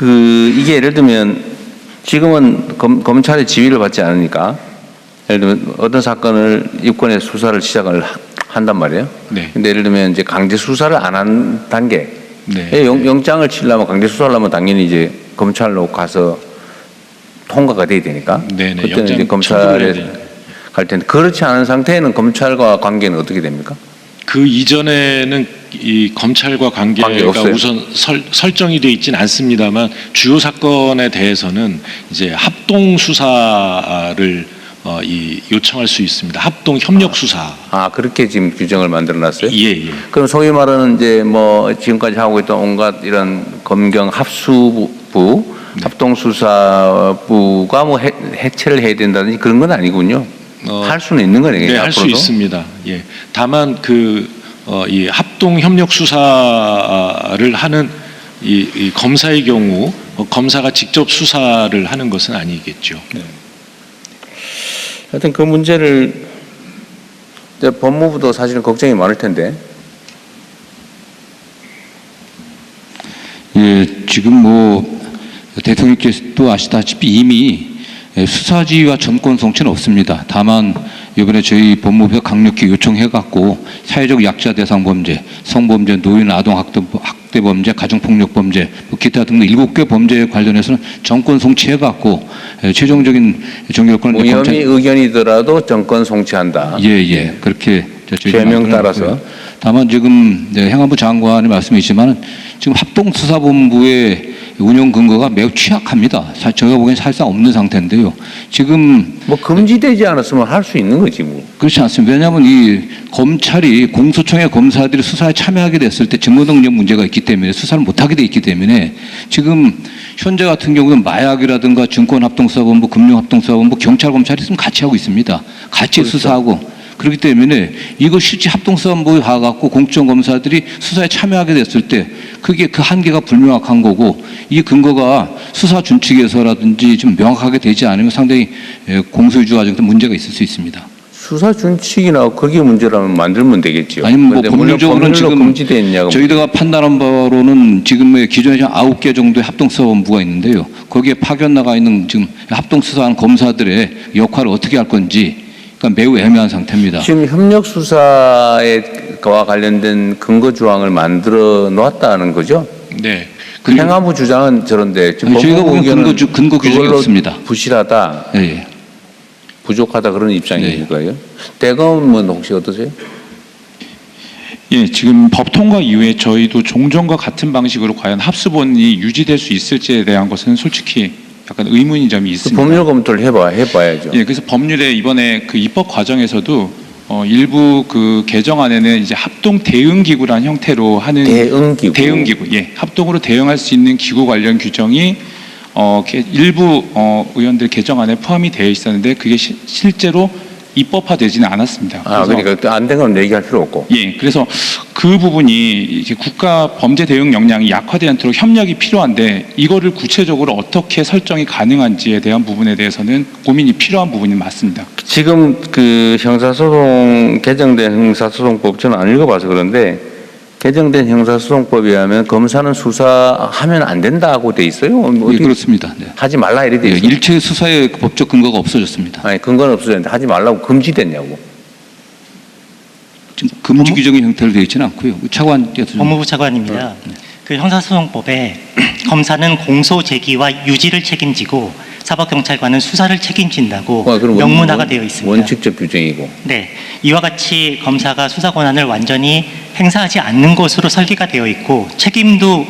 이게 예를 들면 지금은 검찰의 지휘를 받지 않으니까 예를 들면 어떤 사건을 입건해서 수사를 시작을 한단 말이에요. 네. 근데 예를 들면 이제 강제 수사를 안 한 단계. 네. 영장을 치려면 강제 수사를 하면 당연히 이제 검찰로 가서 통과가 돼야 되니까. 네네. 그때는 이제 검찰에 갈 텐데 그렇지 않은 상태에는 검찰과 관계는 어떻게 됩니까? 그 이전에는 이 검찰과 관계가 우선 설정이 되어 있지는 않습니다만 주요 사건에 대해서는 이제 합동 수사를 요청할 수 있습니다. 합동 협력 수사. 그렇게 지금 규정을 만들어놨어요? 예. 그럼 소위 말하는 이제 뭐 지금까지 하고 있던 온갖 이런 검경 합수부, 네. 합동수사부가 뭐 해체를 해야 된다든지 그런 건 아니군요. 할 수는 있는 거네요. 네, 할 수 있습니다. 예. 다만 이 합동 협력 수사를 하는 이 검사의 경우 검사가 직접 수사를 하는 것은 아니겠죠. 네. 하여튼 그 문제를 이제 법무부도 사실은 걱정이 많을 텐데. 예, 지금 뭐 대통령께서도 아시다시피 이미 수사지휘와 전권 성취는 없습니다. 다만 이번에 저희 법무부가 강력히 요청해갖고 사회적 약자 대상 범죄, 성범죄, 노인 아동 학대 범죄, 가정폭력 범죄, 기타 등등 7개 범죄에 관련해서는 정권 송치해갖고 최종적인 정결권을 무혐의 의견이더라도 정권 송치한다. 예, 그렇게 죄명 따라서. 다만 지금 행안부 장관의 말씀이지만 지금 합동수사본부의 운영 근거가 매우 취약합니다. 제가 보기엔 사실상 없는 상태인데요. 지금 뭐 금지되지 않았으면 할 수 있는 거지 뭐. 그렇지 않습니다. 왜냐하면 이 검찰이 공소청의 검사들이 수사에 참여하게 됐을 때 직무능력 문제가 있기 때문에 수사를 못하게 돼 있기 때문에 지금 현재 같은 경우는 마약이라든가 증권합동수사본부, 금융합동수사본부, 경찰, 검찰이 지금 같이 하고 있습니다. 같이 그렇죠. 수사하고. 그렇기 때문에 이거 실제 합동수사본부에 가갖고 공적검사들이 수사에 참여하게 됐을 때 그게 그 한계가 불명확한 거고 이 근거가 수사 준칙에서라든지 좀 명확하게 되지 않으면 상당히 공소유지 과정에서 문제가 있을 수 있습니다. 수사 준칙이나 그게 문제라면 만들면 되겠죠. 아니면 뭐 법률적으로는 지금 금지됐냐고 저희가 판단한 바로는 지금의 기존에 9개 정도의 합동수사본부가 있는데요. 거기에 파견 나가 있는 지금 합동수사한 검사들의 역할을 어떻게 할 건지 그러니까 매우 애매한 상태입니다. 지금 협력 수사와 관련된 근거 조항을 만들어 놓았다는 거죠? 네. 행안부 주장은 저런데 지금 저희가 보면 근거 규정이 없습니다. 부실하다, 예. 부족하다 그런 입장이니까요. 대검은 혹시 어떠세요? 예, 지금 법 통과 이후에 저희도 종전과 같은 방식으로 과연 합수본이 유지될 수 있을지에 대한 것은 솔직히 약간 의문인 점이 있습니다. 법률 검토를 해봐야죠. 예, 그래서 법률에 이번에 그 입법 과정에서도 일부 그 개정안에는 이제 합동 대응 기구라는 형태로 하는 대응 기구, 예, 합동으로 대응할 수 있는 기구 관련 규정이 일부 의원들 개정안에 포함이 되어 있었는데 그게 실제로 입법화되지는 않았습니다. 그러니까 안 된 건 얘기할 필요 없고. 예, 그래서 그 부분이 이제 국가 범죄 대응 역량이 약화되지 않도록 협력이 필요한데 이거를 구체적으로 어떻게 설정이 가능한지에 대한 부분에 대해서는 고민이 필요한 부분이 맞습니다. 지금 그 개정된 형사소송법 저는 안 읽어봐서 그런데 개정된 형사소송법에 의하면 검사는 수사하면 안 된다고 돼 있어요. 예, 그렇습니다. 네. 하지 말라 이래 돼 있어요. 일체 수사의 법적 근거가 없어졌습니다. 아니 근거는 없어졌는데 하지 말라고 금지됐냐고. 지금 금지 규정의 형태로 되어 있지는 않고요. 차관께서 법무부 차관입니다. 그 형사소송법에 검사는 공소 제기와 유지를 책임지고 사법경찰관은 수사를 책임진다고 명문화가 되어 있습니다. 원칙적 규정이고. 네, 이와 같이 검사가 수사 권한을 완전히 행사하지 않는 것으로 설계가 되어 있고 책임도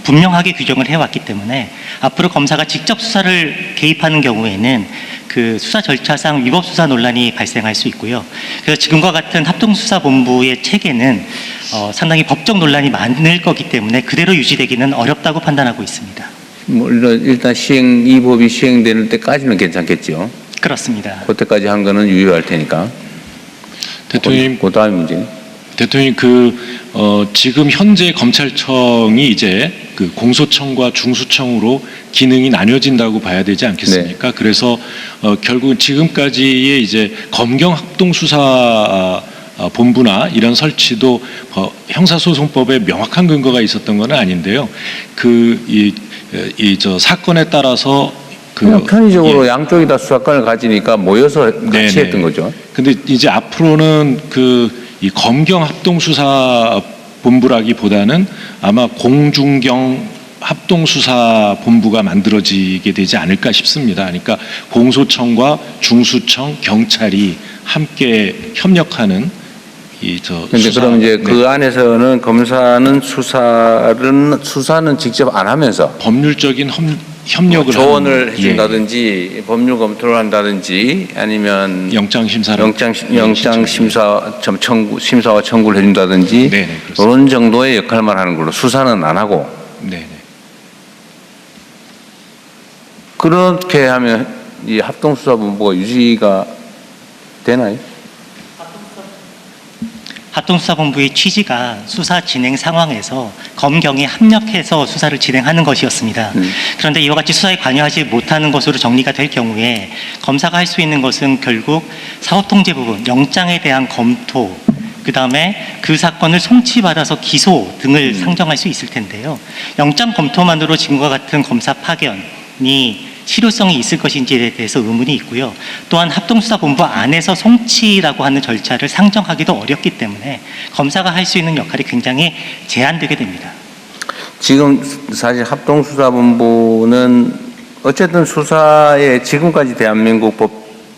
분명하게 규정을 해왔기 때문에 앞으로 검사가 직접 수사를 개입하는 경우에는 그 수사 절차상 위법 수사 논란이 발생할 수 있고요. 그래서 지금과 같은 합동수사본부의 체계는 상당히 법적 논란이 많을 거기 때문에 그대로 유지되기는 어렵다고 판단하고 있습니다. 뭐 일단 이 법이 시행되는 때까지는 괜찮겠죠. 그렇습니다. 그때까지 한 거는 유효할 테니까. 대통령, 그 다음 문제. 대통령 지금 현재 검찰청이 이제 그 공소청과 중수청으로 기능이 나뉘어진다고 봐야 되지 않겠습니까? 네. 그래서 결국은 지금까지의 이제 검경 합동수사 본부나 이런 설치도 형사소송법에 명확한 근거가 있었던 건 아닌데요. 이 저 사건에 따라서 그냥 편의적으로 예. 양쪽이 다 수사권을 가지니까 모여서 같이 네네. 했던 거죠. 근데 이제 앞으로는 이 검경 합동수사 본부라기보다는 아마 공중경 합동수사 본부가 만들어지게 되지 않을까 싶습니다. 그러니까 공소청과 중수청, 경찰이 함께 협력하는 근데 그럼 이제 그 안에서는 검사는 수사는 직접 안 하면서 법률적인 협력을 조언을 하는, 해준다든지 법률 검토를 한다든지 아니면 영장 심사를 영장 심사 심사와 청구를 해준다든지 네네, 그렇습니다. 그런 정도의 역할만 하는 걸로 수사는 안 하고 네네. 그렇게 하면 이 합동수사본부가 유지가 되나요? 합동수사본부의 취지가 수사 진행 상황에서 검경이 합력해서 수사를 진행하는 것이었습니다. 그런데 이와 같이 수사에 관여하지 못하는 것으로 정리가 될 경우에 검사가 할 수 있는 것은 결국 사업통제 부분, 영장에 대한 검토, 그다음에 그 사건을 송치받아서 기소 등을 상정할 수 있을 텐데요. 영장 검토만으로 지금과 같은 검사 파견이 실효성이 있을 것인지에 대해서 의문이 있고요. 또한 합동수사본부 안에서 송치라고 하는 절차를 상정하기도 어렵기 때문에 검사가 할 수 있는 역할이 굉장히 제한되게 됩니다. 지금 사실 합동수사본부는 어쨌든 수사에 지금까지 대한민국 법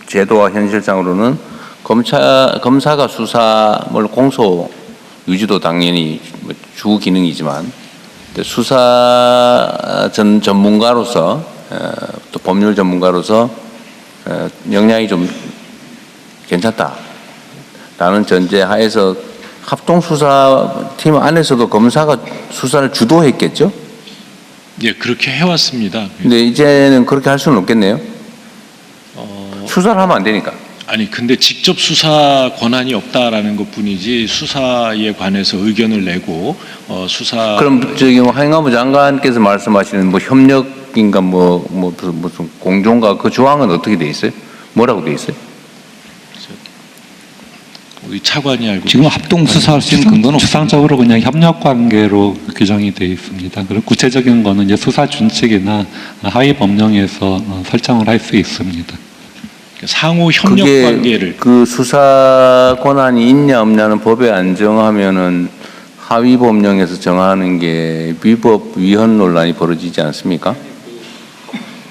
제도와 현실상으로는 검사가 수사물 공소 유지도 당연히 주 기능이지만 수사 전문가로서 또 법률 전문가로서 역량이 좀 괜찮다라는 전제 하에서 합동수사팀 안에서도 검사가 수사를 주도했겠죠? 예, 그렇게 해왔습니다. 근데 이제는 그렇게 할 수는 없겠네요. 수사를 하면 안 되니까. 아니 근데 직접 수사 권한이 없다라는 것뿐이지 수사에 관해서 의견을 내고 수사 그럼 저기 행안부 장관께서 말씀하시는 뭐 협력인가 무슨 공조인가 그 조항은 어떻게 돼 있어요? 뭐라고 돼 있어요? 우리 차관이 알고 지금 합동 수사할 수 있는 근거는 없습니다. 추상적으로 그냥 협력 관계로 규정이 되어 있습니다. 그리고 구체적인 거는 이제 수사 준칙이나 하위 법령에서 설정을 할 수 있습니다. 상호 협력 그게 관계를 그 수사 권한이 있냐 없냐는 법에 안 정하면은 하위 법령에서 정하는 게 위법 위헌 논란이 벌어지지 않습니까?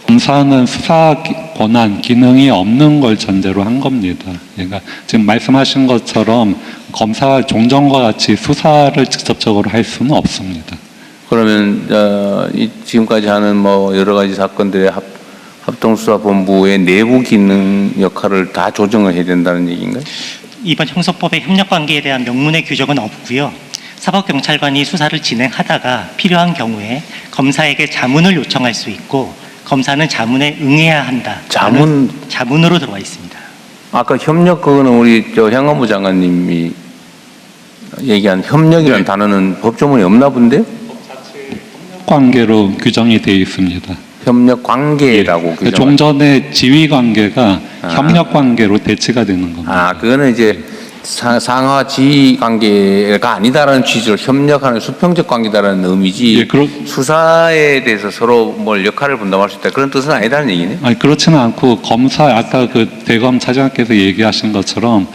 검사는 수사 권한 기능이 없는 걸 전제로 한 겁니다. 그러니까 지금 말씀하신 것처럼 검사가 종전과 같이 수사를 직접적으로 할 수는 없습니다. 그러면 지금까지 하는 뭐 여러 가지 사건들의 합동수사본부의 내부 기능 역할을 다 조정을 해야 된다는 얘기인가요? 이번 형사법의 협력관계에 대한 명문의 규정은 없고요. 사법경찰관이 수사를 진행하다가 필요한 경우에 검사에게 자문을 요청할 수 있고 검사는 자문에 응해야 한다. 자문으로 들어와 있습니다. 아까 협력 그거는 우리 행안부 장관님이 얘기한 협력이라는 단어는 법조문에 없나 본데요? 관계로 규정이 되어 있습니다. 협력 관계라고 규정. 종전의 지위 관계가 협력 관계로 대치가 되는 겁니다. 그거는 이제 상하 지위 관계가 아니다라는 취지로 협력하는 수평적 관계다라는 의미지. 예, 수사에 대해서 서로 뭘 역할을 분담할 수 있다 그런 뜻은 아니다는 얘기네. 아니 그렇지는 않고 검사 아까 그 대검 차장께서 얘기하신 것처럼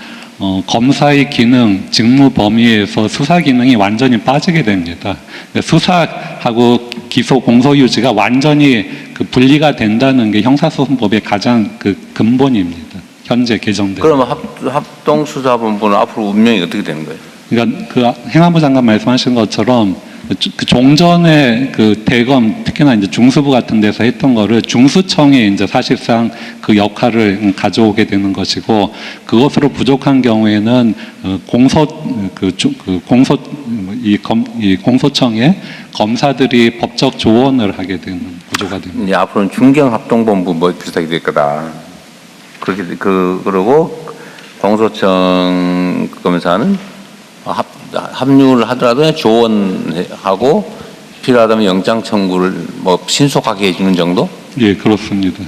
검사의 기능, 직무 범위에서 수사 기능이 완전히 빠지게 됩니다. 수사하고 기소 공소 유지가 완전히 그 분리가 된다는 게 형사소송법의 가장 그 근본입니다. 현재 개정된. 그러면 합동수사본부는 앞으로 운명이 어떻게 되는 거예요? 그러니까 그 행안부 장관 말씀하신 것처럼 그 종전에 그 대검 특히나 이제 중수부 같은 데서 했던 거를 중수청이 이제 사실상 그 역할을 가져오게 되는 것이고 그것으로 부족한 경우에는 공소청에 검사들이 법적 조언을 하게 되는 구조가 됩니다. 이제 앞으로는 중경합동본부 뭐 비슷하게 될 거다. 그렇게 그러고 공소청 검사는 합류를 하더라도 조언하고 필요하다면 영장 청구를 뭐 신속하게 해주는 정도? 예, 그렇습니다.